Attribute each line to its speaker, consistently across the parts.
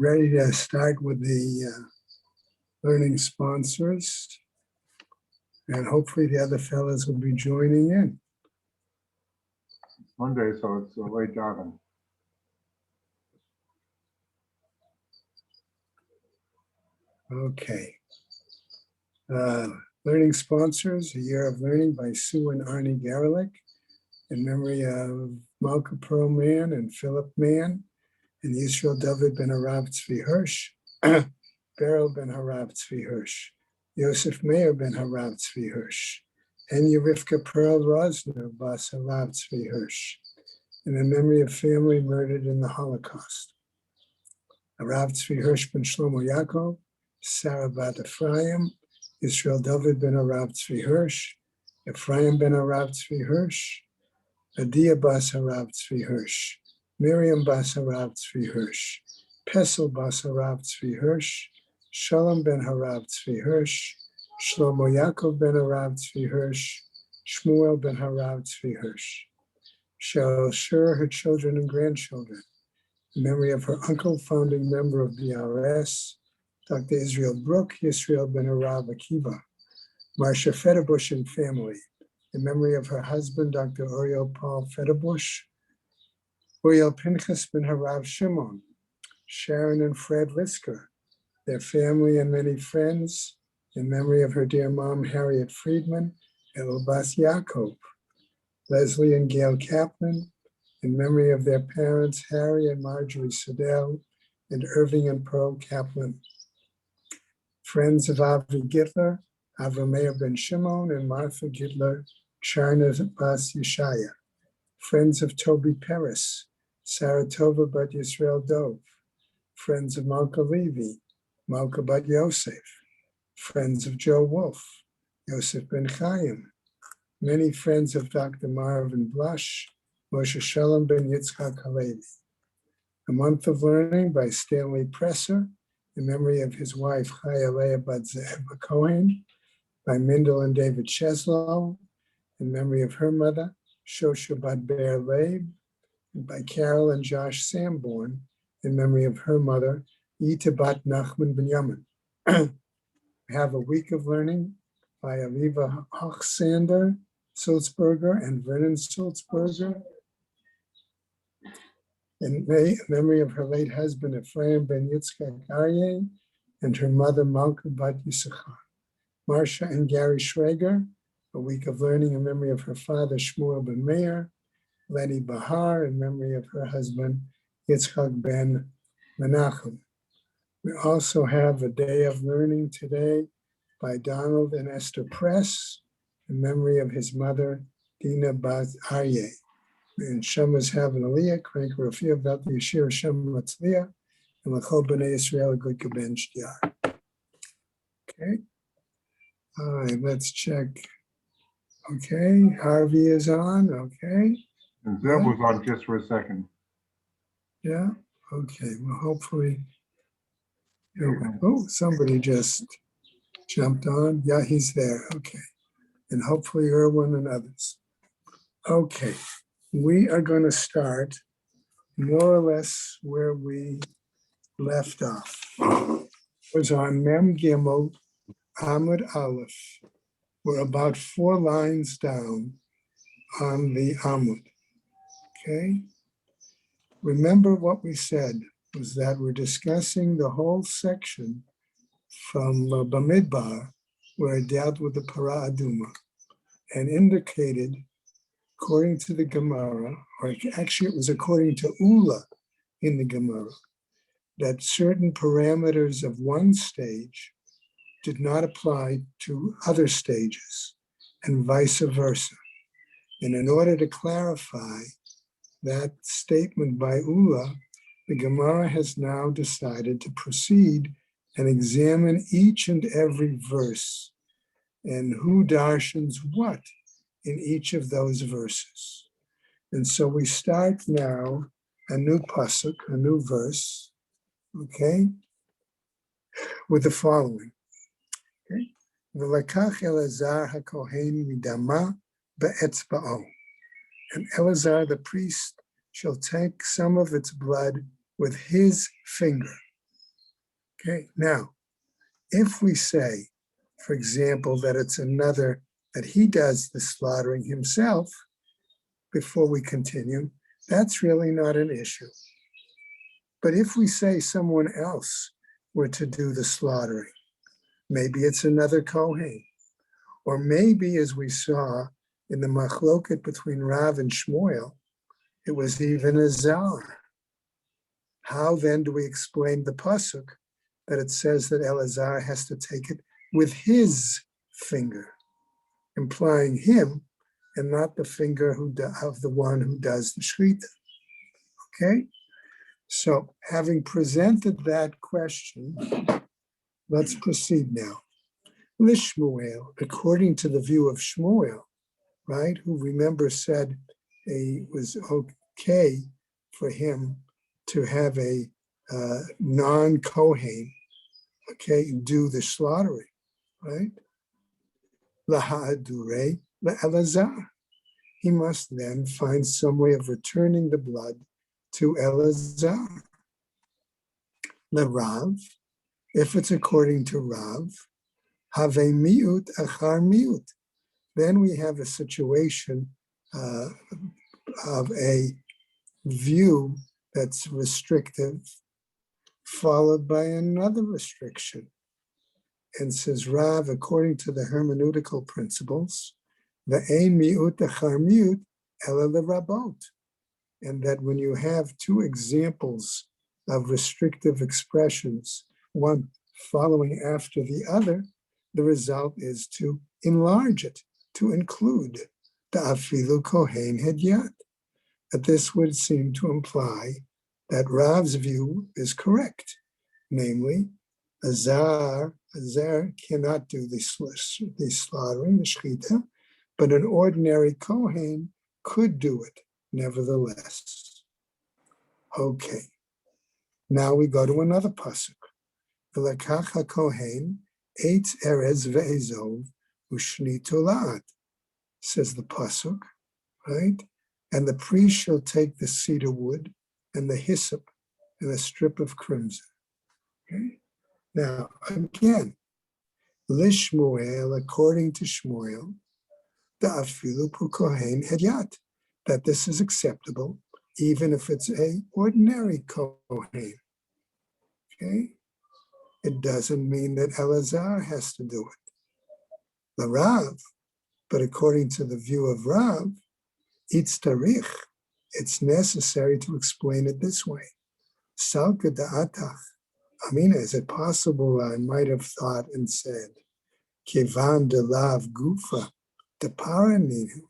Speaker 1: Ready to start with the learning sponsors, and hopefully the other fellows will be joining in.
Speaker 2: Monday, so it's a late jogging.
Speaker 1: Okay. Learning sponsors, A Year of Learning by Sue and Arnie Garelick, in memory of Malka Perlman and Philip Mann, and Yisrael David ben Harav Tzvi Hirsch, Beryl ben Harav Tzvi Hirsch, Yosef Meir ben Harav Tzvi Hirsch, and Yerivka Pearl Rosner bas Harav Tzvi Hirsch, in the memory of family murdered in the Holocaust. Harav Tzvi Hirsch ben Shlomo Yaakov, Sarah bat Ephraim, Yisrael David ben Harav Tzvi Hirsch, Ephraim ben Harav Tzvi Hirsch, Adia bas Harav Tzvi Hirsch, Miriam bas Harav Tzvi Hirsch, Pesel bas Harav Tzvi Hirsch, Shalom ben Harav Tzvi Hirsch, Shlomo Yaakov ben Harav Tzvi Hirsch, Shmuel ben Harav Tzvi Hirsch. Shall assure her children and grandchildren in memory of her uncle, founding member of BRS, Dr. Israel Brook, Yisrael ben Harav Akiva, Marcia Federbush and family, in memory of her husband, Dr. Uriel Paul Federbush, Uriel Pinchas ben Harav Shimon, Sharon and Fred Lisker, their family and many friends, in memory of her dear mom, Harriet Friedman, Elbas Yaakov, Leslie and Gail Kaplan, in memory of their parents, Harry and Marjorie Sedell, and Irving and Pearl Kaplan. Friends of Avi Gittler, Avrameir ben Shimon, and Martha Gittler, Charna bas Yeshaya. Friends of Toby Peres, Sarah Tova bat Yisrael Dov. Friends of Malka Levy, Malka bat Yosef. Friends of Joe Wolf, Yosef ben Chaim. Many friends of Dr. Marvin Blush, Moshe Shalom ben Yitzchak Halevi. A Month of Learning by Stanley Presser, in memory of his wife Chaya Leah bat Zeheva Cohen, by Mindel and David Cheslow, in memory of her mother, Shosha bat Bear Leib, and by Carol and Josh Sanborn, in memory of her mother, Yita bat Nachman ben Yamin. We have A Week of Learning by Aviva Hochsander Sulzberger and Vernon Sulzberger, in memory of her late husband, Ephraim ben Yitzchak Aryeh, and her mother, Malka bat Yisachar. Marcia and Gary Schrager, A Week of Learning in memory of her father, Shmuel ben Meir. Lenny Bahar, in memory of her husband, Yitzchak ben Menachem. We also have A Day of Learning today by Donald and Esther Press, in memory of his mother, Dina bat Aryeh. And Shemas have an Aliyah, Krank Rafia, about the Yeshir Shem Matzliah, and L'chol B'nai Yisrael, Good Kaben Shtiyar. Okay. All right, let's check. Okay, Harvey is on. Okay.
Speaker 2: And Zeb was on just for a second.
Speaker 1: Yeah. Okay. Well, hopefully. Oh, somebody just jumped on. Yeah, he's there. Okay. And hopefully Erwin and others. Okay. We are going to start more or less where we left off. It was on Mem Gimel Amud Aleph. We're about 4 lines down on the Amud. Okay. Remember what we said was that we're discussing the whole section from Bamidbar, where it dealt with the Para Aduma, and indicated, according to the Gemara, or actually it was according to Ula in the Gemara, that certain parameters of one stage did not apply to other stages, and vice versa. And in order to clarify that statement by Ula, the Gemara has now decided to proceed and examine each and every verse and who darshans what in each of those verses. And so we start now a new pasuk, a new verse, okay, with the following. Okay. V'lakach Elazar hakohen midama be'etzba'o. And Elazar the priest shall take some of its blood with his finger. Okay, now, if we say, for example, that it's another, that he does the slaughtering himself before we continue, that's really not an issue. But if we say someone else were to do the slaughtering, maybe it's another Kohen, or maybe, as we saw in the machloket between Rav and Shmuel, it was even a Zar. How then do we explain the pasuk that it says that Elazar has to take it with his finger, implying him and not the finger of the one who does the shechita? Okay, so having presented that question, let's proceed now. Lishmuel, according to the view of Shmuel, right, who remember said it was okay for him to have a non-Kohen, okay, do the slaughtering, right? Lahadure Elazar. He must then find some way of returning the blood to Elazar. The Rav, if it's according to Rav, have a miut achar miut. Then we have a situation of a view that's restrictive, followed by another restriction. And says Rav, according to the hermeneutical principles, ve'ein miut achar miut ela lerabot, and that when you have two examples of restrictive expressions, one following after the other, the result is to enlarge it, to include the afilu kohen hedyat. That this would seem to imply that Rav's view is correct, namely, a zar cannot do the slaughtering, the shechita, but an ordinary kohen could do it nevertheless. Okay, now we go to another pasuk. V'lekach hakohen eitz erez ve'ezov ushnitu la'at, says the pasuk, right? And the priest shall take the cedar wood and the hyssop and a strip of crimson. Okay? Now, again, Lishmuel, according to Shmuel, the afilu pu kohen hedyat, that this is acceptable, even if it's a ordinary kohen. Okay? It doesn't mean that Elazar has to do it. The Rav, but according to the view of Rav, it's tarich, it's necessary to explain it this way. Salka da'atach. I mean, is it possible I might have thought and said, Kivan de lav gufa de paraninu,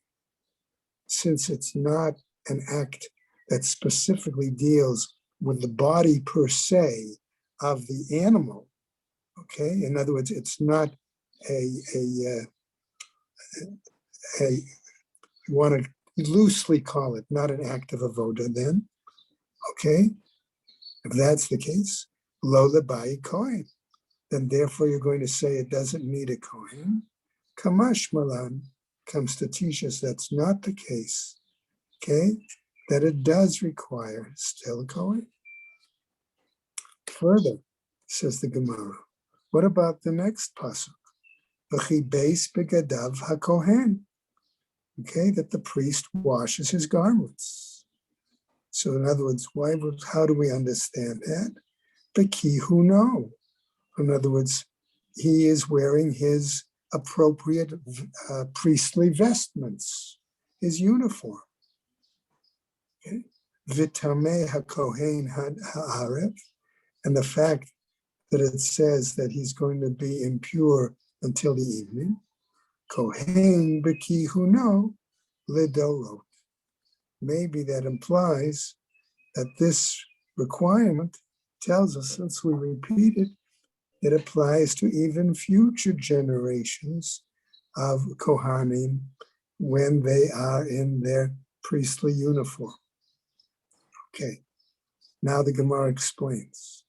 Speaker 1: since it's not an act that specifically deals with the body per se of the animal. Okay, in other words, it's not you want to loosely call it not an act of avoda then. Okay, if that's the case, lo lebai kohen, then therefore you're going to say it doesn't need a kohen. Kamash malan comes to teach us that's not the case. Okay, that it does require still a kohen. Further, says the Gemara, what about the next pasuk? V'chi beis begadav hakohen. Okay, that the priest washes his garments. So in other words, how do we understand that? Bekihu no. In other words, he is wearing his appropriate priestly vestments, his uniform. Okay? Vitame hakohen ha'arev, and the fact that it says that he's going to be impure until the evening. Kohen bekihu no lidorot. Maybe that implies that this requirement tells us, since we repeat it, it applies to even future generations of Kohanim when they are in their priestly uniform. Okay, now the Gemara explains.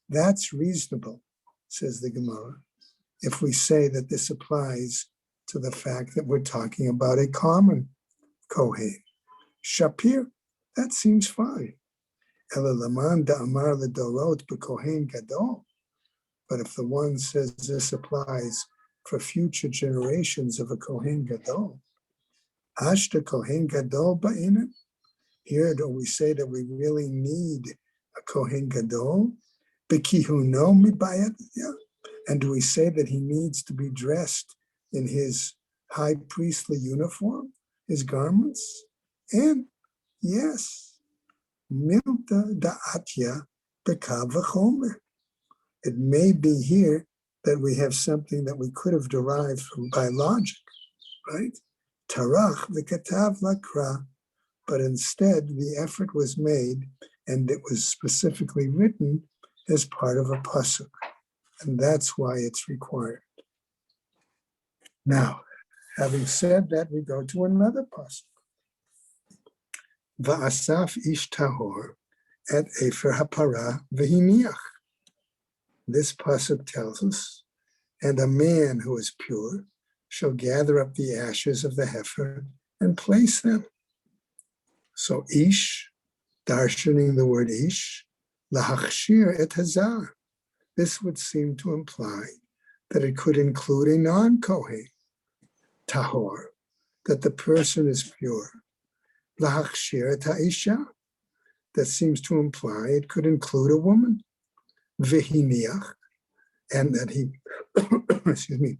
Speaker 1: That's reasonable, says the Gemara, if we say that this applies to the fact that we're talking about a common Kohen. Shapir, That seems fine. Elelaman da'amar ledorot b'kohen gadol. But if the one says this applies for future generations of a Kohen Gadol, Ashta Kohen Gadol ba'ina. Here do we say that we really need a Kohen Gadol? Bekihuno mibayat. And do we say that he needs to be dressed in his high priestly uniform, his garments? And yes, milta da'atya bekav v'chomer. It may be here that we have something that we could have derived from by logic, right? Tarach v'katav lakra, but instead the effort was made and it was specifically written as part of a pasuk, and that's why it's required. Now, having said that, we go to another pasuk. Va'asaf ish tahor et efer hapara v'hiniach. This pasuk tells us, and a man who is pure shall gather up the ashes of the heifer and place them. So ish, darshaning the word ish, lahachshir et hazar. This would seem to imply that it could include a non-kohen, tahor, that the person is pure. Lahachshir et ha'isha, that seems to imply it could include a woman. V'hiniach, and that he, excuse me,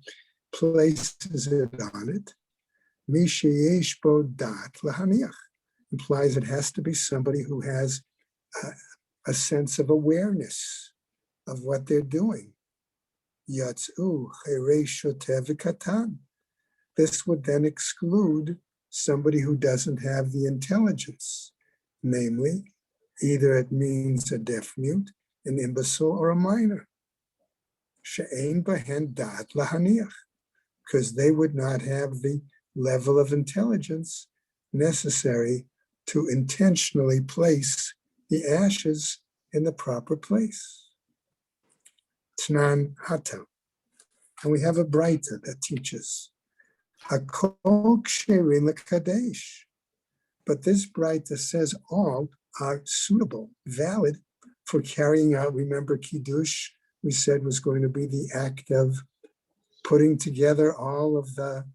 Speaker 1: places it on it. Mi sheyesh bo dat lahaniach, implies it has to be somebody who has a sense of awareness of what they're doing. Yatzu cherei shoteh v'katan. This would then exclude somebody who doesn't have the intelligence, namely, either it means a deaf mute, an imbecile, or a minor. She'ein bahen dat lahaniach, because they would not have the level of intelligence necessary to intentionally place the ashes in the proper place. Tnan hatam. And we have a braita that teaches hakol ksherin lekadesh. But this braita says all are suitable, valid for carrying out. Remember, kiddush, we said, was going to be the act of putting together all of the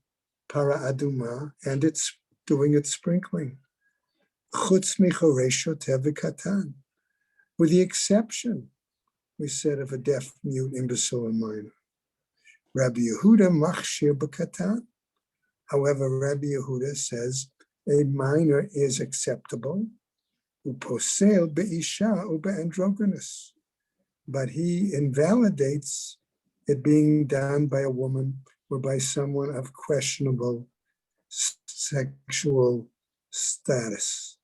Speaker 1: para aduma, and it's doing its sprinkling. Chutz michorei shoteh v'katan, with the exception, we said, of a deaf, mute, imbecile, and minor. Rabbi Yehuda machshir b'katan. However, Rabbi Yehuda says a minor is acceptable, uposel be'isha ube'androgynous, but he invalidates it being done by a woman or by someone of questionable sexual status.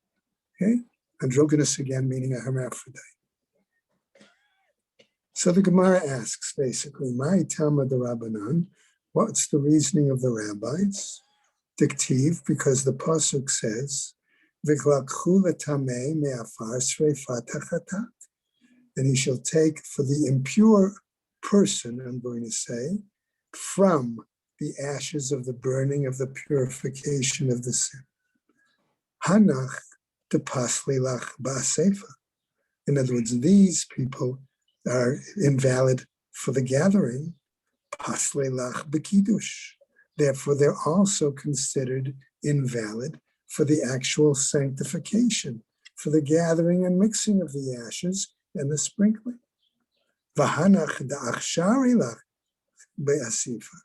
Speaker 1: Okay? Androgynous again meaning a hermaphrodite. So the Gemara asks basically, Mai Tama de Rabbanan, what's the reasoning of the rabbis? Dictive, because the pasuk says, V'glakchu letamei me'afar sreifat hachatat, and he shall take for the impure person, I'm going to say, from the ashes of the burning of the purification of the sin. Hanach de pasli lach ba'asefa. In other words, these people are invalid for the gathering, pasli lach b'kiddush. Therefore, they're also considered invalid for the actual sanctification, for the gathering and mixing of the ashes and the sprinkling. V'hanach da'achshari lach be'asifa.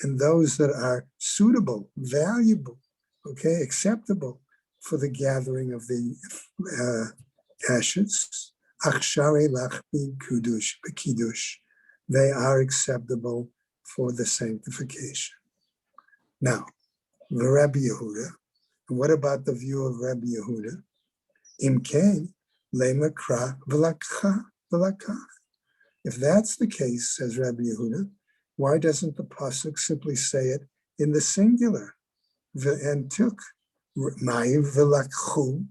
Speaker 1: And those that are suitable, valuable, okay, acceptable for the gathering of the ashes, achshari lach b'kiddush, they are acceptable for the sanctification. Now, the Rabbi Yehuda, what about the view of Rabbi Yehuda? Imkein lema kra v'lakcha v'lakach. If that's the case, says Rabbi Yehuda, why doesn't the pasuk simply say it in the singular? And took ma'im v'lakchu.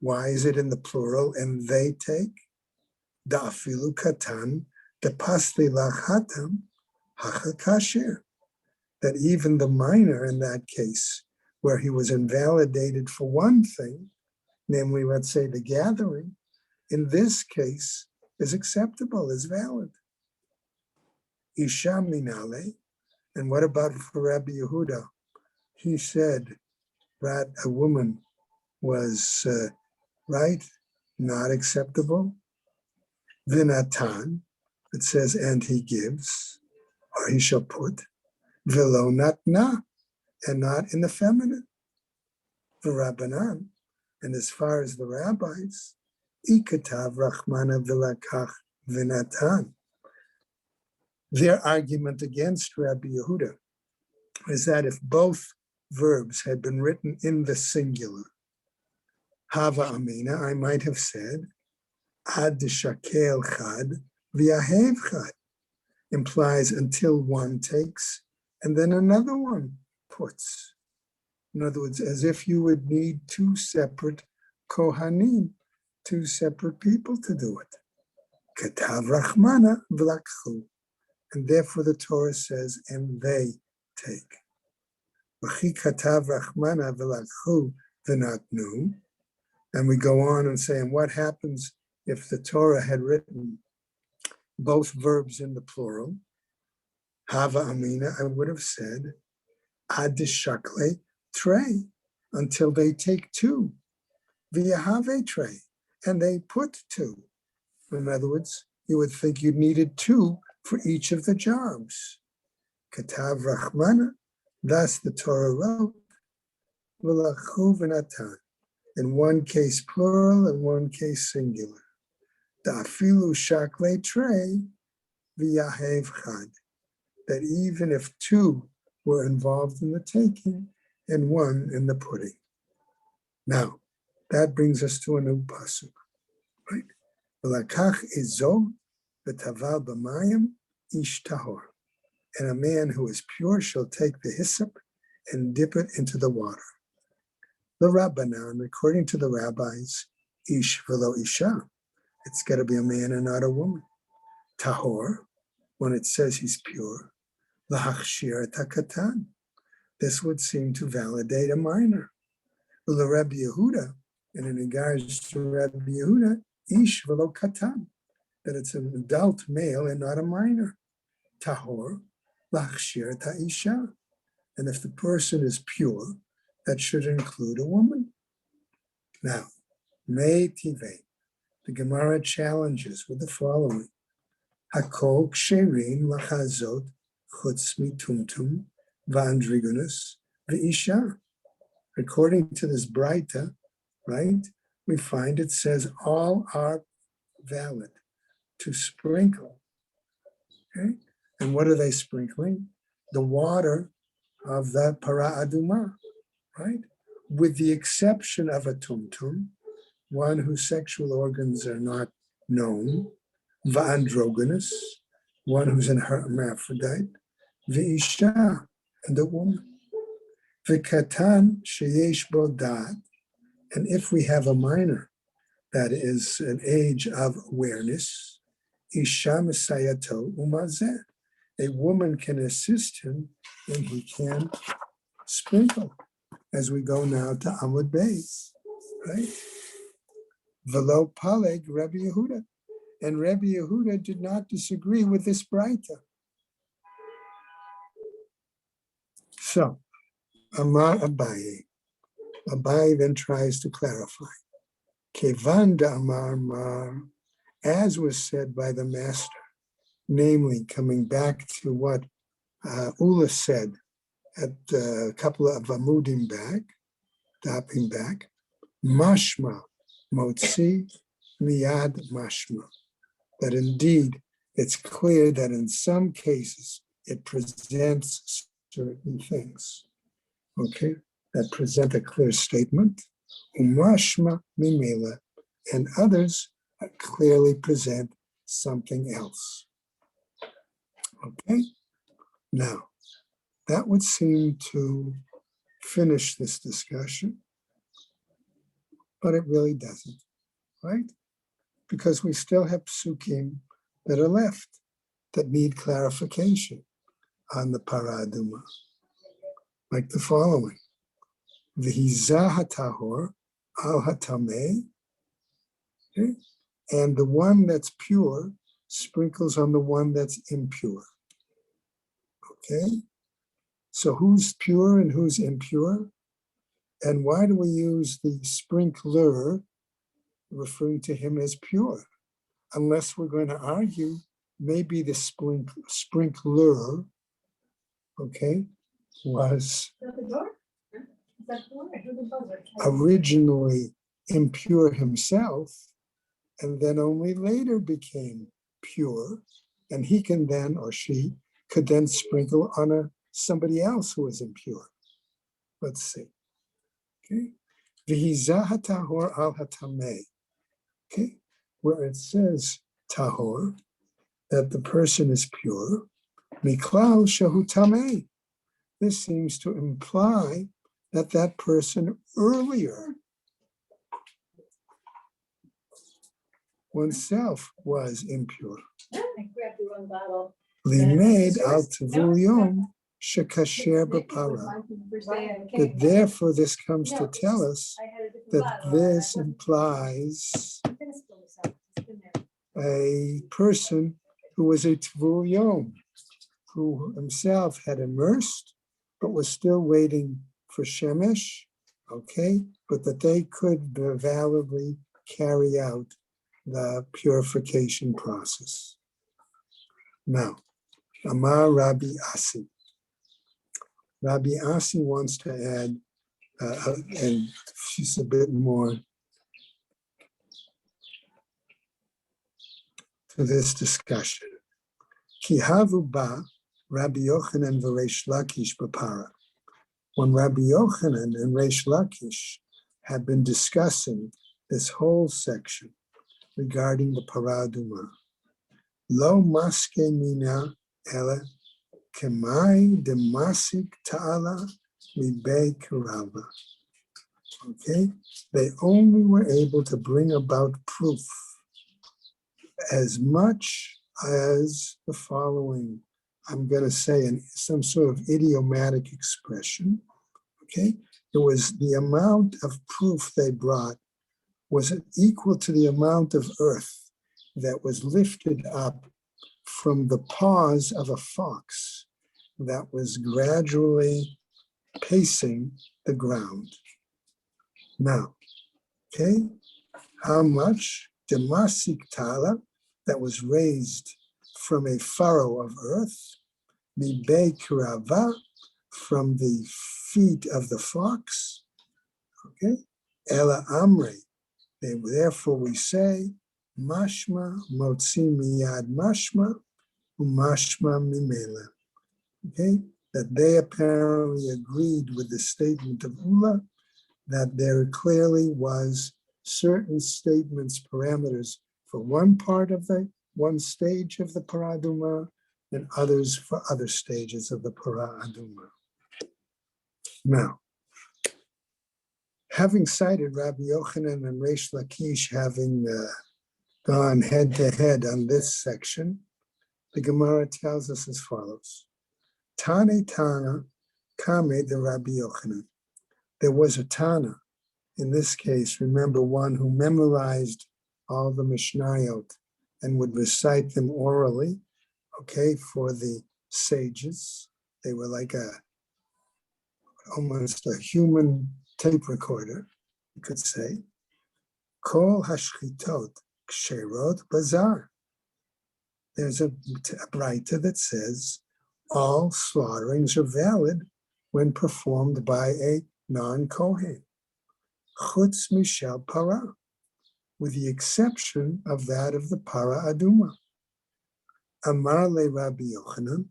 Speaker 1: Why is it in the plural? And they take da'afilu katan da'pasli lachatam hachakasher. That even the minor in that case, where he was invalidated for one thing, namely, let's say the gathering, in this case is acceptable, is valid. Isha minale, and what about for Rabbi Yehuda? He said that a woman was right, not acceptable. Vinatan, it says, and he gives, or he shall put, velo natna, and not in the feminine. V'Rabbanan, and as far as the rabbis, ikatav rachmana v'lakach v'natan. Their argument against Rabbi Yehuda is that if both verbs had been written in the singular, hava amina, I might have said, ad shakel chad v'yahev chad, implies until one takes and then another one puts. In other words, as if you would need two separate kohanim, two separate people to do it. Katav rachmana v'lakchu, and therefore the Torah says, and they take. V'chi katav rachmana v'lakchu v'natnu, and we go on and say, and what happens if the Torah had written both verbs in the plural? Hava amina, I would have said, ad shakle trey, until they take two. V'yahave trey, and they put two. In other words, you would think you needed two for each of the jobs. Katav rachmana, thus the Torah wrote, v'lachu v'natan, in one case plural and one case singular. Da'afilu shakle trey v'yahev chad, that even if two were involved in the taking and one in the putting. Now, that brings us to a new pasuk, right? V'lakach izo v'taval b'mayim ish tahor, and a man who is pure shall take the hyssop and dip it into the water. The Rabbanan, according to the rabbis, ish v'lo isha, it's got to be a man and not a woman. Tahor, when it says he's pure, l'hachshir takatan, this would seem to validate a minor. The Rabbi Yehuda, and in regards to Rabbi Yehuda, ish v'lo katan, that it's an adult male and not a minor. Tahor, l'hachshir ta'isha, and if the person is pure, that should include a woman. Now, Mei Tivei, the Gemara challenges with the following: Hakol ksherin lachazot chutz mitumtum v'andrigonus v'isha. According to this Braita, right, we find it says all are valid to sprinkle. Okay, and what are they sprinkling? The water of the para aduma, right? With the exception of a tumtum, one whose sexual organs are not known, v'androgynous, one who's an hermaphrodite, v'isha, and a woman, v'katan sheyesh bo dat, and if we have a minor that is an age of awareness, isha misayato umazeh, a woman can assist him and he can sprinkle. As we go now to Amud Beis, right? Velo Paleg Rabbi Yehuda, and Rabbi Yehuda did not disagree with this Braita. So, Amar Abaye, Abaye then tries to clarify. Kevanda Amar Mar, as was said by the master, namely coming back to what Ula said at a couple of amudim back, dapping back, mashma, motzi, miyad mashma, that indeed it's clear that in some cases it presents certain things, okay, that present a clear statement, umashma mimela, and others clearly present something else. Okay, now that would seem to finish this discussion, but it really doesn't, right? Because we still have psukim that are left that need clarification on the paraduma, like the following: V'hizah hatahor al hatameh, okay? And the one that's pure sprinkles on the one that's impure. Okay? So who's pure and who's impure? And why do we use the sprinkler, referring to him as pure? Unless we're going to argue, maybe the sprinkler, okay, was originally impure himself, and then only later became pure, and he can then, or she could then sprinkle on somebody else who is impure. Let's see. Okay. V'hizah tahor al hatameh. Okay. Where it says tahor, that the person is pure, miklal shehu tameh. This seems to imply that that person earlier oneself was impure. Limed al tevul yom shekasher b'para. But therefore, this comes to tell us that this implies a person who was a tevul yom, who himself had immersed, but was still waiting for shemesh, okay, but that they could validly carry out the purification process. Now, Amar Rabbi Asi. Rabbi Asi wants to add, and she's a bit more to this discussion. Ki havu ba Rabbi Yochanan v'Reish Lakish b'para. When Rabbi Yochanan and Reish Lakish had been discussing this whole section regarding the paraduma, lo maske mina ela kemai demasik ta'ala mibei karava. Okay, they only were able to bring about proof as much as the following, I'm going to say in some sort of idiomatic expression. Okay, it was the amount of proof they brought was equal to the amount of earth that was lifted up from the paws of a fox that was gradually pacing the ground. Now, okay, how much? Demasik tala, that was raised from a furrow of earth, mibei kirava, from the feet of the fox, okay, ela amre, therefore we say, mashma motzi miyad mashma, umashma mimela, okay, that they apparently agreed with the statement of Ula, that there clearly was certain statements, parameters for one part of one stage of the paraduma, and others for other stages of the paraduma. Now, having cited Rabbi Yochanan and Reish Lakish having gone head to head on this section, the Gemara tells us as follows. Tane Tana Kame de Rabbi Yochanan. There was a Tana, in this case, remember, one who memorized all the Mishnayot and would recite them orally, okay, for the sages. They were like almost a human tape recorder, you could say. Kol hashchitot ksherot bazar. There's a braita that says all slaughterings are valid when performed by a non-kohen. Chutz mishel para, with the exception of that of the para aduma. Amar le Rabbi Yochanan,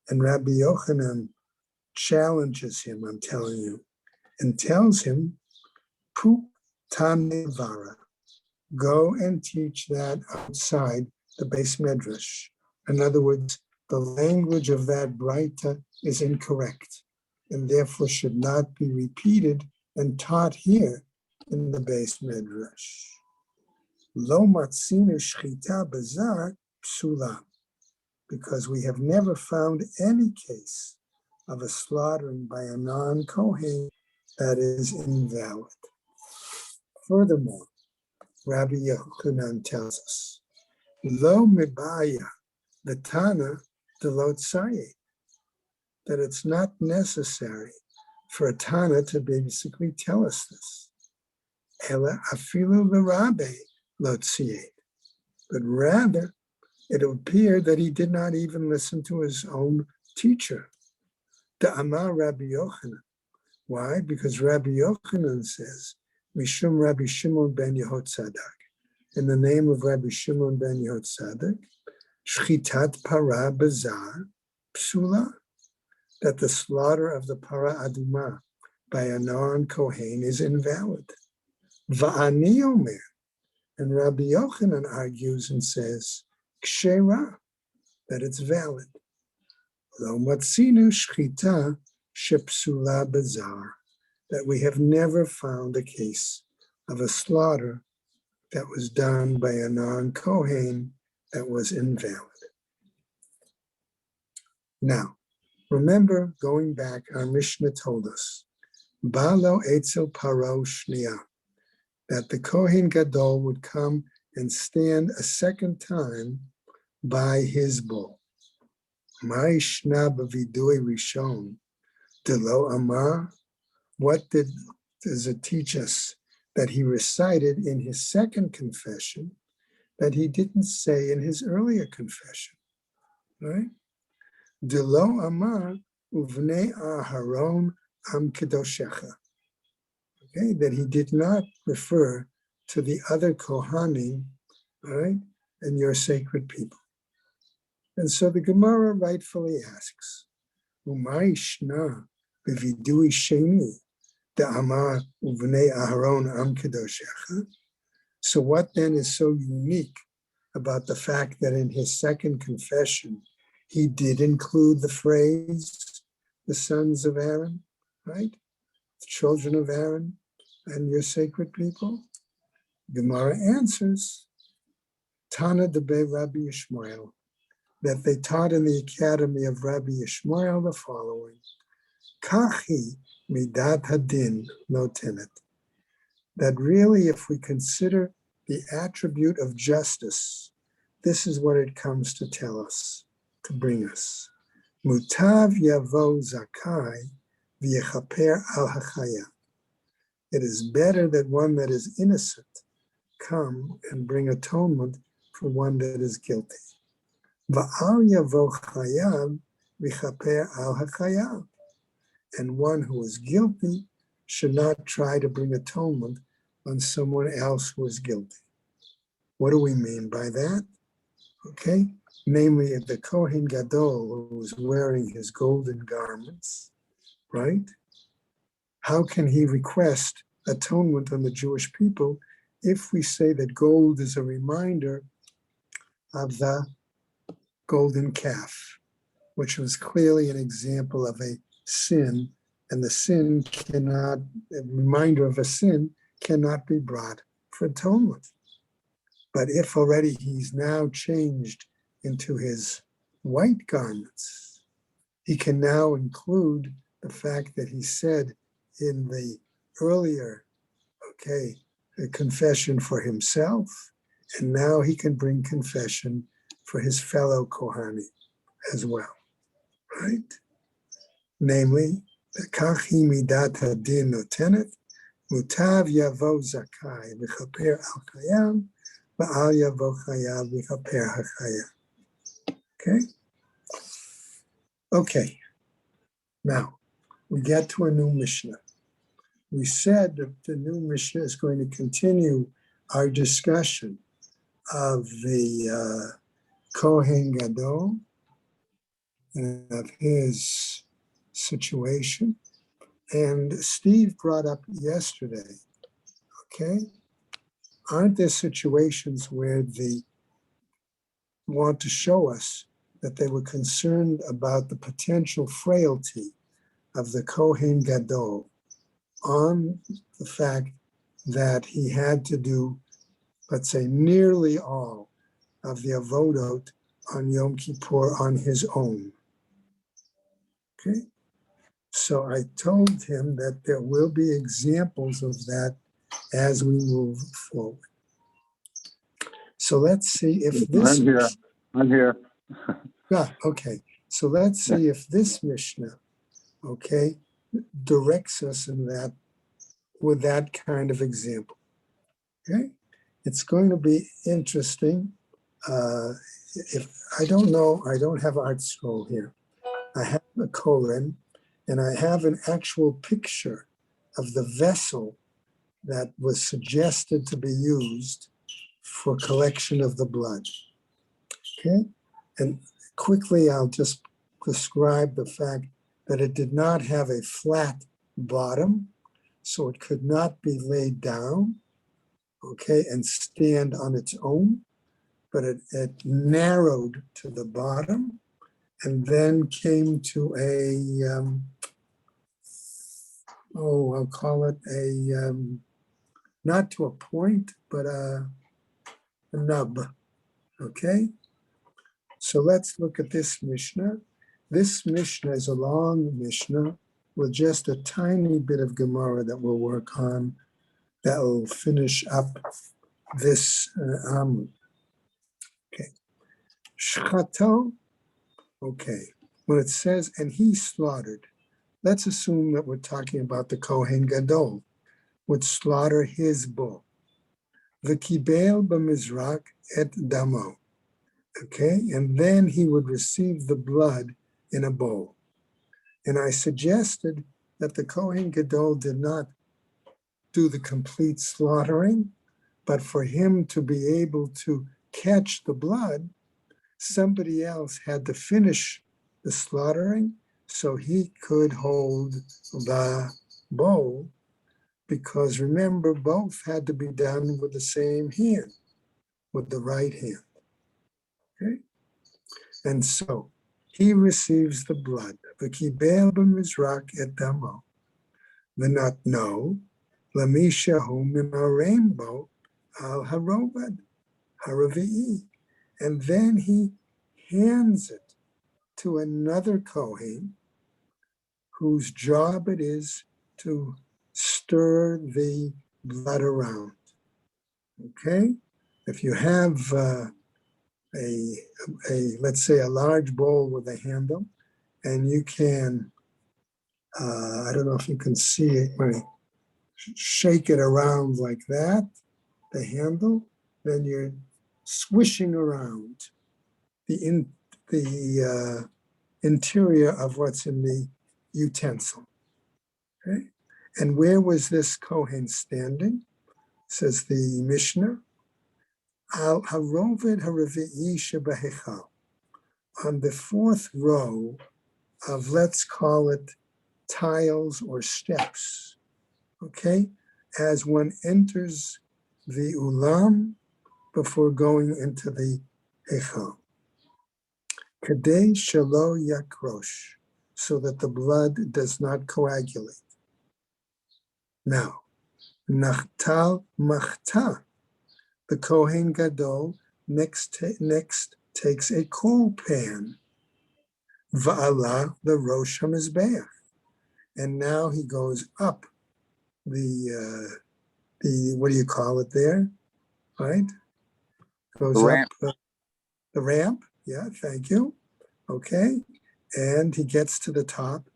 Speaker 1: and Rabbi Yochanan challenges him, I'm telling you, and tells him, Pu tane vara, go and teach that outside the base medrash. In other words, the language of that braita is incorrect and therefore should not be repeated and taught here in the base medrash. Lo matzinu shchita bazar psula, because we have never found any case of a slaughtering by a non-kohen that is invalid. Furthermore, Rabbi Yochanan tells us, Lo mibaya v'tana delot saye, that it's not necessary for a Tana to basically tell us this. Ela afilu v'rabe lo tziyeh. But rather, it appeared that he did not even listen to his own teacher. The Amar Rabbi Yochanan. Why? Because Rabbi Yochanan says, Mishum Rabbi Shimon ben Yehotzadak. In the name of Rabbi Shimon ben Yehotzadak, Shchitat para bazar psula, that the slaughter of the para aduma by a non-Kohen is invalid. Va'ani omer, and Rabbi Yochanan argues and says, kshera, that it's valid. Lo matzinu shchita shepsula bazar, that we have never found a case of a slaughter that was done by a non-Kohen that was invalid. Now, remember, going back, our Mishnah told us, Balo etzel paro shniya, that the Kohen Gadol would come and stand a second time by his bull. Ma'ishna b'vidui rishon delo amar. What does it teach us that he recited in his second confession that he didn't say in his earlier confession, right? Delo amar uvnei Aharon am kedoshecha. Okay, that he did not refer to the other Kohanim, right, and your sacred people. And so the Gemara rightfully asks, Umay shna b'vidui sheni de'amar uvnei Aharon am kedoshecha. So what then is so unique about the fact that in his second confession, he did include the phrase, the sons of Aaron, right? The children of Aaron and your sacred people? Gemara answers, Tana debe Rabbi Yishmael, that they taught in the academy of Rabbi Yishmael the following, Kachi midat hadin notenet, that really if we consider the attribute of justice, this is what it comes to tell us, to bring us. Mutav yavo zakai v'yechaper al hachaya. It is better that one that is innocent come and bring atonement for one that is guilty. Va'al yavo chayav v'yechaper al hachayav. And one who is guilty should not try to bring atonement on someone else who is guilty. What do we mean by that? Okay, namely the Kohen Gadol who is wearing his golden garments, right? How can he request atonement on the Jewish people if we say that gold is a reminder of the golden calf, which was clearly an example of a sin, and the sin cannot, a reminder of a sin cannot be brought for atonement. But if already he's now changed into his white garments, he can now include the fact that he said in the earlier, the confession for himself, and now he can bring confession for his fellow Kohani as well, right? Namely, the kachi midat hadin notenet, mutav yavo zakai v'chaper al chayam, v'al yavo chayav v'chaper hachayam. Okay. Now, we get to a new Mishnah. We said that the new Mishnah is going to continue our discussion of the Kohen Gadol and of his situation. And Steve brought up yesterday, aren't there situations where they want to show us that they were concerned about the potential frailty of the Kohen Gadol on the fact that he had to do, let's say, nearly all of the avodot on Yom Kippur on his own. So I told him that there will be examples of that as we move forward. So let's see if this.
Speaker 3: I'm here. I'm here.
Speaker 1: Yeah, okay. So let's see if this Mishnah, okay, directs us in that with that kind of example. Okay, it's going to be interesting. If I don't know, I don't have art scroll here. I have a colon, and I have an actual picture of the vessel that was suggested to be used for collection of the blood. Okay, and quickly I'll just describe the fact that it did not have a flat bottom, so it could not be laid down, okay, and stand on its own, but it narrowed to the bottom and then came to I'll call it not to a point, but a nub, okay? So let's look at this Mishnah. This Mishnah is a long Mishnah with just a tiny bit of Gemara that we'll work on that will finish up this Amud. Okay. Shchato, okay. When it says, and he slaughtered, let's assume that we're talking about the Kohen Gadol, would slaughter his bull. The Kibel b'mizrak et damo. Okay, and then he would receive the blood in a bowl. And I suggested that the Kohen Gadol did not do the complete slaughtering, but for him to be able to catch the blood, somebody else had to finish the slaughtering so he could hold the bowl, because remember, both had to be done with the same hand, with the right hand. Okay? And so he receives the blood. V'kibel b'mizrak et damo. V'natno l'mishahu mimarembo al harovad haravi'i. And then he hands it to another Kohen whose job it is to stir the blood around. Okay? If you have let's say a large bowl with a handle, and you can, I don't know if you can see it, when you shake it around like that, the handle, then you're swishing around the interior of what's in the utensil. Okay? And where was this Kohen standing? Says the Mishnah, Al haroved haravi'i shebahechal, on the fourth row of, let's call it, tiles or steps, okay, as one enters the ulam before going into the hechal. Kadei shelo yakrosh, so that the blood does not coagulate. Now, nachtal machta, the Kohen Gadol next takes a coal pan, va'ala the Rosh HaMizbeach, and now he goes up the what do you call it there, right? Goes
Speaker 3: The ramp.
Speaker 1: up the ramp. Yeah, thank you. Okay, and he gets to the top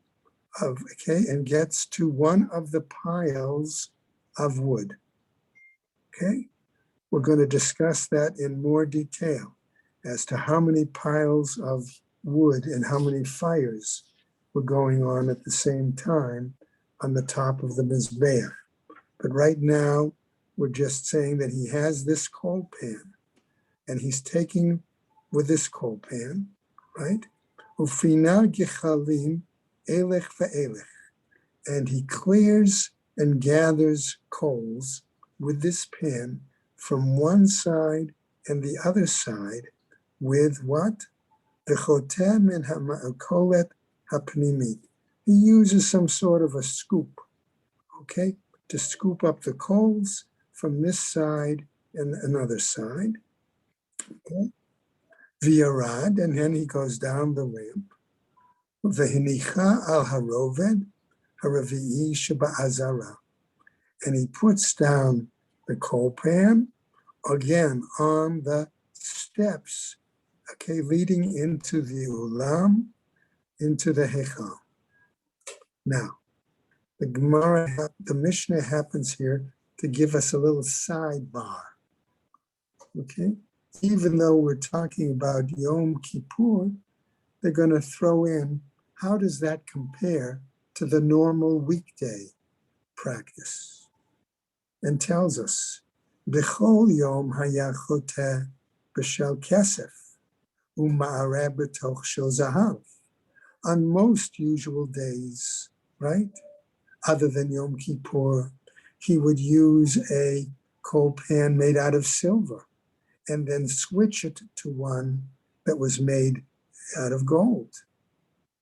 Speaker 1: of, okay, and gets to one of the piles of wood. Okay, we're going to discuss that in more detail as to how many piles of wood and how many fires were going on at the same time on the top of the Mizbeach. But right now, we're just saying that he has this coal pan, and he's taking with this coal pan, right? Ufina gechalim elech ve'elech, and he clears and gathers coals with this pan from one side and the other side with what? V'chotem en ha'ma'akolet ha'pnimit. He uses some sort of a scoop, okay, to scoop up the coals from this side and another side. Okay. V'yarad, and then he goes down the ramp. V'hinicha al haroved haravi'i sheba'azara, and he puts down the coal pan again on the steps, okay, leading into the ulam, into the hechal. Now, the Mishnah happens here to give us a little sidebar, okay? Even though we're talking about Yom Kippur, they're going to throw in, how does that compare to the normal weekday practice? And tells us, B'chol Yom haya choteh b'shel kesef u'ma'areh b'toch shel zahav. On most usual days, right, other than Yom Kippur, he would use a coal pan made out of silver and then switch it to one that was made out of gold.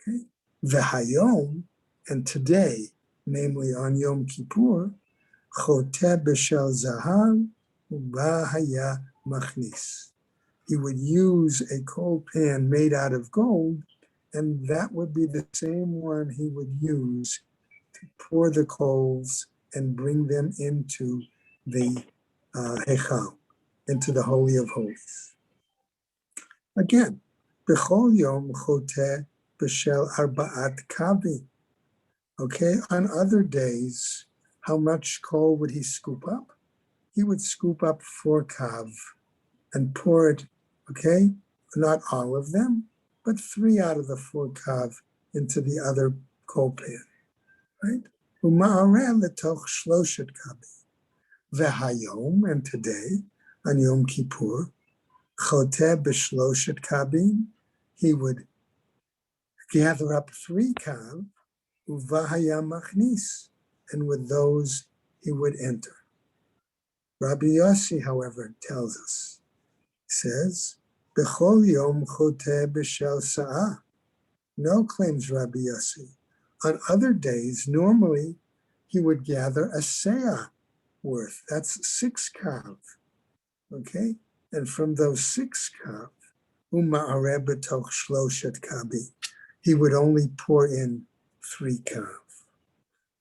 Speaker 1: Okay? V'hayom, and today, namely on Yom Kippur, choteh b'shel zahav u'ba haya machnis. He would use a coal pan made out of gold, and that would be the same one he would use to pour the coals and bring them into the hechal, into the Holy of Holies. Again, b'chol yom choteh b'shel arba'at kavi. Okay, on other days, how much coal would he scoop up? He would scoop up 4 kav and pour it, okay, not all of them, but 3 out of the 4 kav into the other coal pan, right? Uma'areh letoch shloshet kavi. V'hayom, and today, on Yom Kippur, choteh b'shloshet kabin, he would gather up 3 kav, uvahaya machnis, and with those he would enter. Rabbi Yossi, however, tells us, says, B'chol yom choteh b'shel sa'ah. No, claims Rabbi Yossi. On other days, normally, he would gather a seah worth. That's 6 kav, okay? And from those 6 kav, uma'areh b'toch shloshet kabi, he would only pour in 3 kav.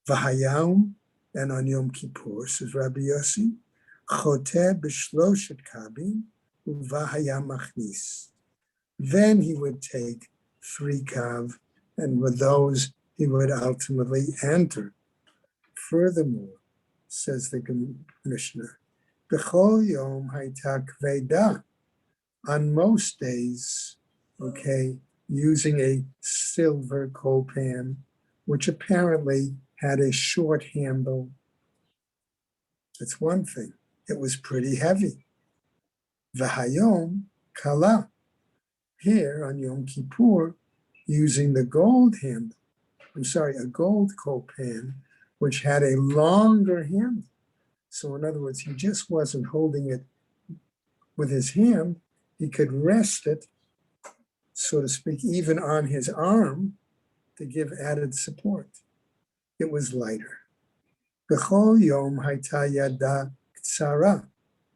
Speaker 1: V'hayam, and on Yom Kippur, says Rabbi Yossi, choteh b'shloshet kabi, uvahaya machnis. Then he would take 3 kav, and with those he would ultimately enter. Furthermore, says the Mishnah, B'chol yom hayta kveda. On most days, okay, using a silver coal pan, which apparently had a short handle. That's one thing. It was pretty heavy. V'hayom kala. Here on Yom Kippur, using the gold handle, a gold coal pan, which had a longer handle. So in other words, he just wasn't holding it with his hand. He could rest it, so to speak, even on his arm to give added support. It was lighter. B'chol yom hayta yada ktsara,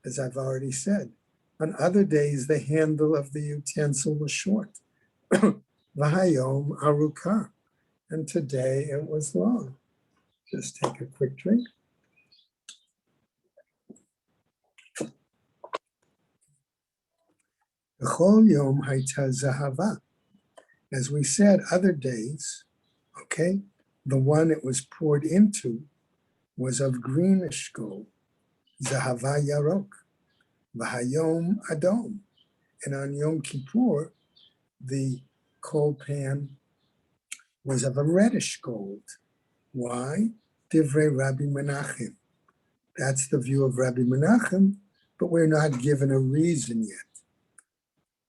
Speaker 1: as I've already said. On other days, the handle of the utensil was short. V'hayom aruka, and today it was long. Just take a quick drink. B'chol yom hayta zahava. As we said, other days, okay, the one it was poured into was of greenish gold, zahava yarok, v'hayom adom. And on Yom Kippur, the coal pan was of a reddish gold. Why? Divrei Rabbi Menachem. That's the view of Rabbi Menachem, but we're not given a reason yet.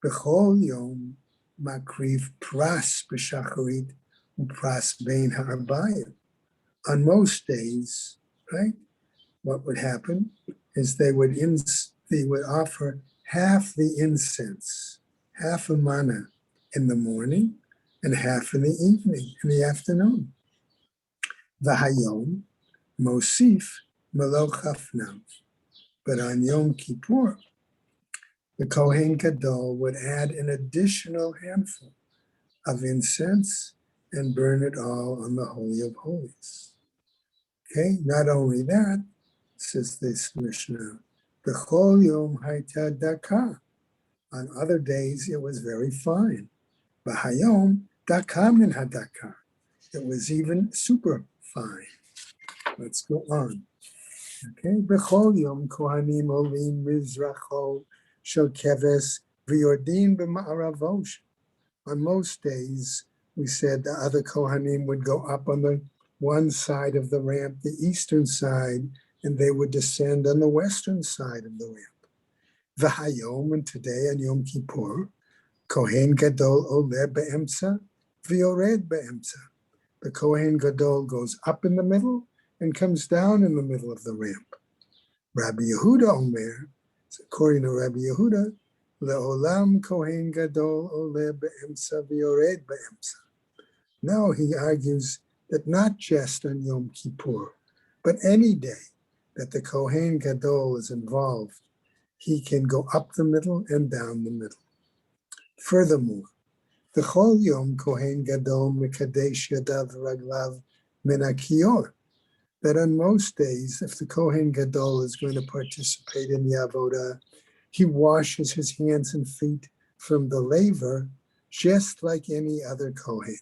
Speaker 1: B'chol yom makriv pras b'shacharit u'pras bein ha'arbayim. On most days, right, what would happen is they would offer half the incense, half a manna in the morning and half in the evening, in the afternoon. V'hayom mosif melo chafnav. But on Yom Kippur, the Kohen Gadol would add an additional handful of incense and burn it all on the Holy of Holies. Okay, not only that, says this Mishnah, B'chol yom hayta daka. On other days, it was very fine. B'hayom daka min hadaka. It was even super fine. Let's go on. Okay, B'chol yom kohanim olim mizracho shel keves v'yordin b'ma'aravosh. On most days, we said the other Kohanim would go up on the one side of the ramp, the eastern side, and they would descend on the western side of the ramp. V'hayom, and today on Yom Kippur, Kohen Gadol oleh be'emtza, v'yored be'emtza. The Kohen Gadol goes up in the middle and comes down in the middle of the ramp. Rabbi Yehuda Omer, according to Rabbi Yehuda, Le'olam Kohen Gadol oleh be'emtza v'yored be'emtza. No, he argues that not just on Yom Kippur, but any day that the Kohen Gadol is involved, he can go up the middle and down the middle. Furthermore, the Chol Yom Kohen Gadol Mekadesh Yadav Raglav Min HaKior, that on most days, if the Kohen Gadol is going to participate in the Avodah, he washes his hands and feet from the laver, just like any other Kohen.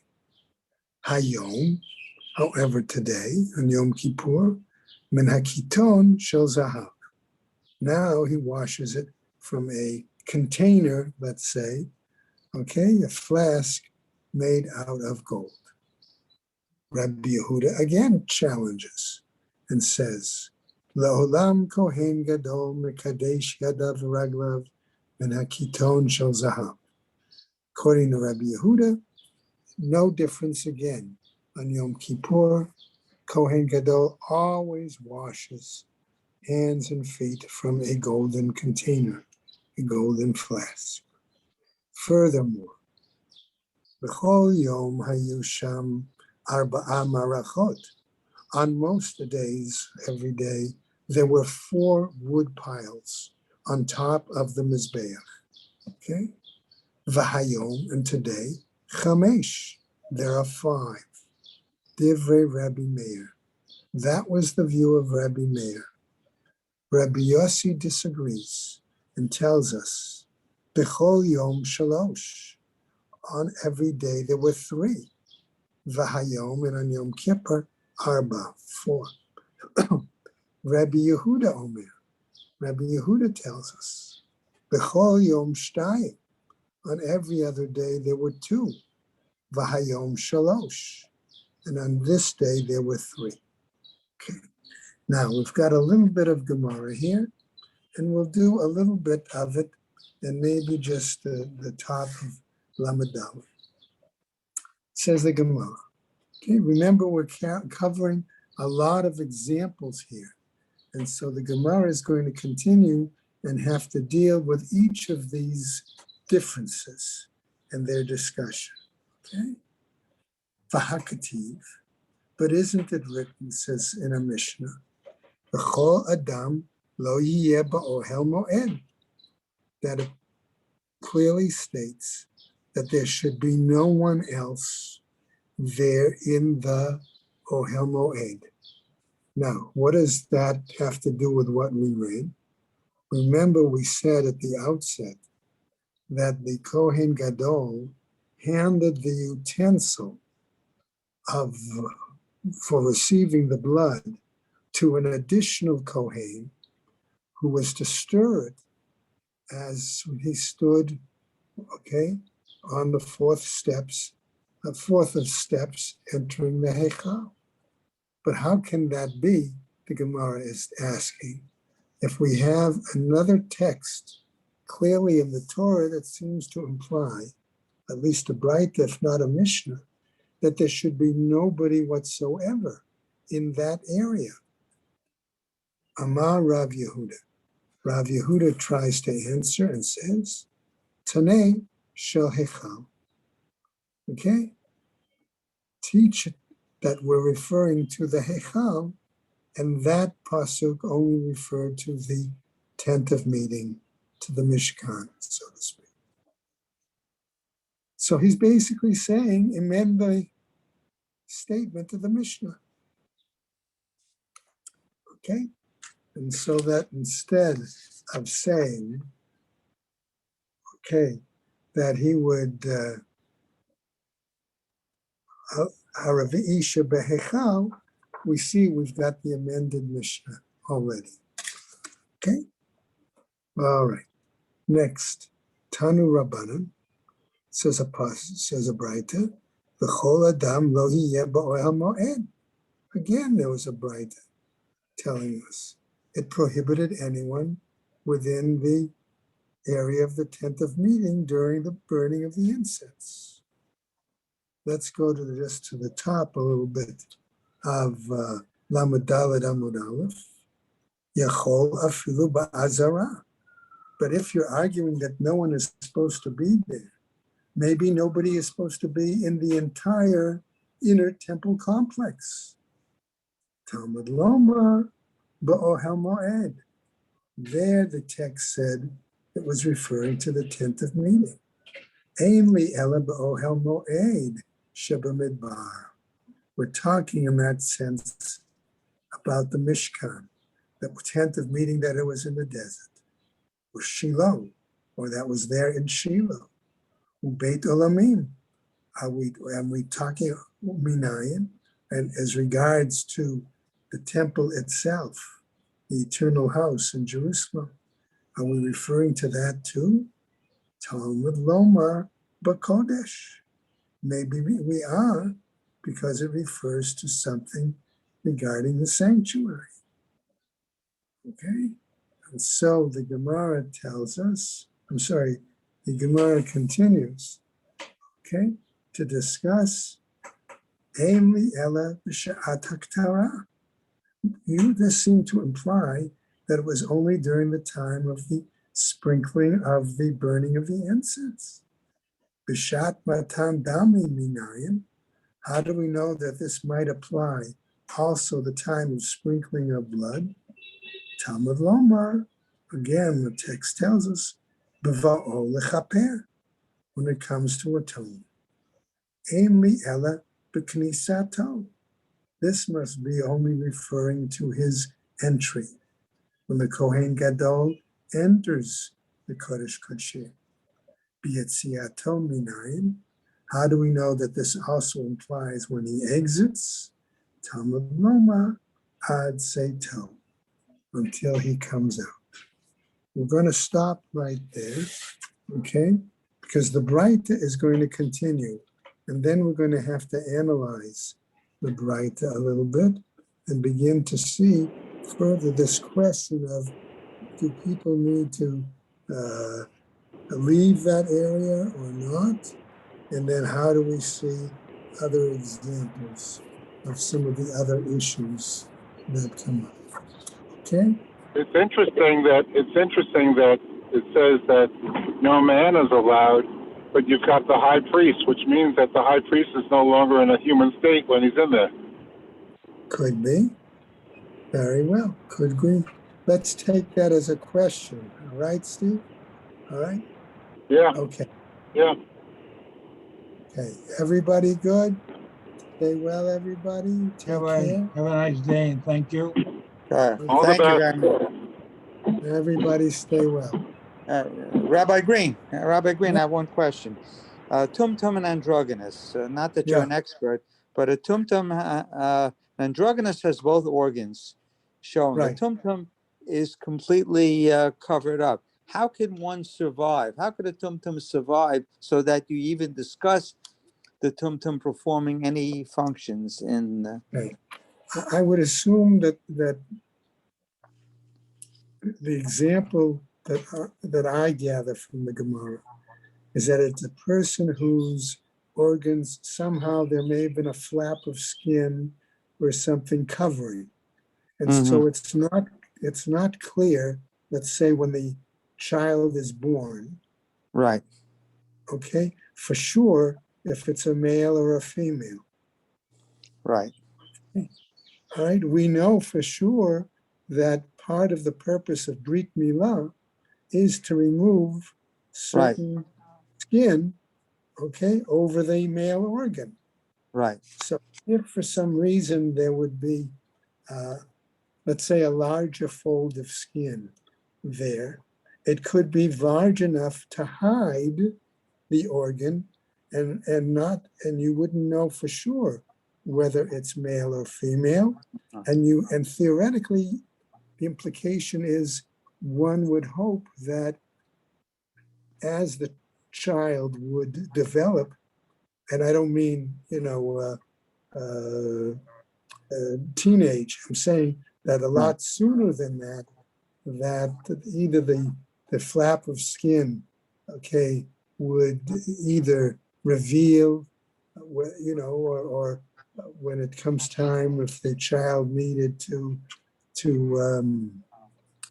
Speaker 1: Hayom, however, today, on Yom Kippur, Min HaKiton Shel Zahav. Now he washes it from a container, let's say, okay, a flask made out of gold. Rabbi Yehuda again challenges and says, Le'olam Kohen Gadol Mekadesh Yadav Raglav Min HaKiton Shel Zahav. According to Rabbi Yehuda, no difference again. On Yom Kippur, Kohen Gadol always washes hands and feet from a golden container, a golden flask. Furthermore, B'chol Yom Hayu Sham Arba'a Marachot. On most days, every day, there were 4 wood piles on top of the Mizbeach. Okay? V'hayom, and today, Chamesh, there are 5. Divrei Rabbi Meir. That was the view of Rabbi Meir. Rabbi Yossi disagrees and tells us, B'chol Yom Shalosh. On every day there were 3. V'hayom, and on Yom Kippur, Arba, 4. Rabbi Yehuda Omer. Rabbi Yehuda tells us, B'chol Yom Shtayim. On every other day there were 2. V'hayom Shalosh. And on this day there were 3. Okay. Now we've got a little bit of Gemara here, and we'll do a little bit of it, and maybe just the top of Lamed Dalet. Says the Gemara. Okay, remember we're covering a lot of examples here, and so the Gemara is going to continue and have to deal with each of these differences and their discussion. Okay, V'hakativ, but isn't it written? Says in a Mishnah, V'chol Adam lo yiyeh ba'ohel moed, that it clearly states that there should be no one else there in the Ohel Moed. Now, what does that have to do with what we read? Remember, we said at the outset that the Kohen Gadol handed the utensil for receiving the blood to an additional Kohen who was to stir it as he stood, okay, on the 4th of steps entering the Heichal. But how can that be, the Gemara is asking, if we have another text clearly in the Torah that seems to imply, at least a Braita, if not a Mishnah, that there should be nobody whatsoever in that area. Amar Rav Yehuda. Rav Yehuda tries to answer and says, Tanei shel Heichal. Okay? Teach that we're referring to the Heichal, and that pasuk only referred to the tent of meeting, to the Mishkan, so to speak. So he's basically saying, amend the statement of the Mishnah. Okay, and so that instead of saying, okay, that he would Haravisha behechal, we see we've got the amended Mishnah already. Okay, all right. Next, Tanu Rabbanan says a Braita, the Chol Adam lo yeh ba'ohel moed. Again, there was a Braita telling us it prohibited anyone within the area of the tent of meeting during the burning of the incense. Let's go just to the top a little bit of Lamed Daled Amud Aleph. Yachol afilu ba'azara. But if you're arguing that no one is supposed to be there, maybe nobody is supposed to be in the entire inner temple complex. Talmud Lomar ba'ohel moed. There the text said it was referring to the tent of meeting. Ein li ela ba'ohel moed shebamidbar. We're talking in that sense about the Mishkan, the tent of meeting that it was in the desert, or Shiloh, or that was there in Shiloh. Ubeit Olamim. Are we talking Minayin? And as regards to the temple itself, the eternal house in Jerusalem, are we referring to that too? Talmud Lomar Bakodesh. Maybe we are, because it refers to something regarding the sanctuary. Okay? And so the Gemara tells us, the Gemara continues, okay, to discuss Aimli Ella B'Sha'at HaKtara. This seemed to imply that it was only during the time of the sprinkling of the burning of the incense. B'Shat Matan Dami Minayin. How do we know that this might apply also the time of sprinkling of blood? Talmud Lomar, again, the text tells us, B'va'o lechaper, when it comes to atone. Ein li ela b'knisato. This must be only referring to his entry, when the Kohen Gadol enters the Kodesh Kodshim. B'yetziato minayin. How do we know that this also implies when he exits? Talmud Lomar ad seito, until he comes out. We're going to stop right there, okay? Because the Braita is going to continue, and then we're going to have to analyze the Braita a little bit and begin to see further this question of, do people need to leave that area or not? And then how do we see other examples of some of the other issues that come up? Okay?
Speaker 2: It's interesting that it says that no man is allowed, but you've got the high priest, which means that the high priest is no longer in a human state when he's in there.
Speaker 1: Could be. Very well. Could be. Let's take that as a question. All right, Steve? All right?
Speaker 2: Yeah.
Speaker 1: Okay.
Speaker 2: Yeah.
Speaker 1: Okay. Everybody good? Stay well, everybody. Take care.
Speaker 3: Have a nice day, and thank you.
Speaker 2: All
Speaker 4: Thank
Speaker 2: the
Speaker 4: you
Speaker 2: best.
Speaker 4: very much.
Speaker 1: Everybody stay well.
Speaker 4: Rabbi Green, I have one question. Tumtum and androgynous, not that you're
Speaker 1: Yeah.
Speaker 4: an expert, but a tumtum, androgynous has both organs shown.
Speaker 1: Right.
Speaker 4: The tumtum is completely covered up. How can one survive? How could a tumtum survive so that you even discuss the tumtum performing any functions in?
Speaker 1: Okay. I would assume that the example that I gather from the Gemara is that it's a person whose organs, somehow there may have been a flap of skin or something covering. And so it's not clear, let's say when the child is born,
Speaker 4: Right.
Speaker 1: okay, for sure, if it's a male or a female.
Speaker 4: Right.
Speaker 1: All right, we know for sure that part of the purpose of Brit Milah is to remove certain skin, okay, over the male organ.
Speaker 4: Right.
Speaker 1: So if for some reason there would be let's say, a larger fold of skin there. It could be large enough to hide the organ and you wouldn't know for sure whether it's male or female. And theoretically, the implication is one would hope that as the child would develop, and I don't mean, teenage, I'm saying that a lot sooner than that, that either the flap of skin, okay, would either reveal, or when it comes time, if the child needed to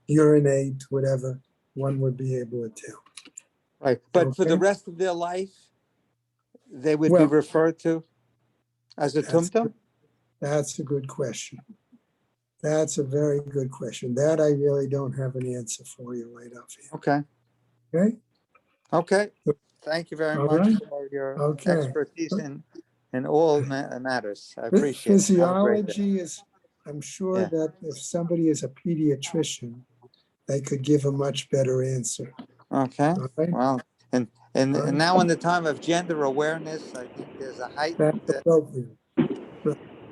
Speaker 1: urinate, whatever, one would be able to tell.
Speaker 4: Right. But for the
Speaker 1: Okay.
Speaker 4: rest of their life, they would be
Speaker 1: Well,
Speaker 4: referred to as a tumtum?
Speaker 1: That's a good question. That's a very good question. That I really don't have an answer for you right off here.
Speaker 4: Okay.
Speaker 1: Okay?
Speaker 4: Okay. Thank you very
Speaker 1: All
Speaker 4: much
Speaker 1: right.
Speaker 4: for your
Speaker 1: Okay.
Speaker 4: expertise in all matters. I appreciate it. Have a great day.
Speaker 1: Physiology is, I'm sure
Speaker 4: Yeah.
Speaker 1: that if somebody is a pediatrician, they could give a much better answer.
Speaker 4: Okay.
Speaker 1: All right?
Speaker 4: Well, and
Speaker 1: All right.
Speaker 4: now in the time of gender awareness, I think there's a heightened
Speaker 1: That's appropriate.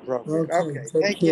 Speaker 4: appropriate.
Speaker 1: Okay.
Speaker 4: Okay.
Speaker 1: Take
Speaker 4: Take
Speaker 1: care.
Speaker 4: care.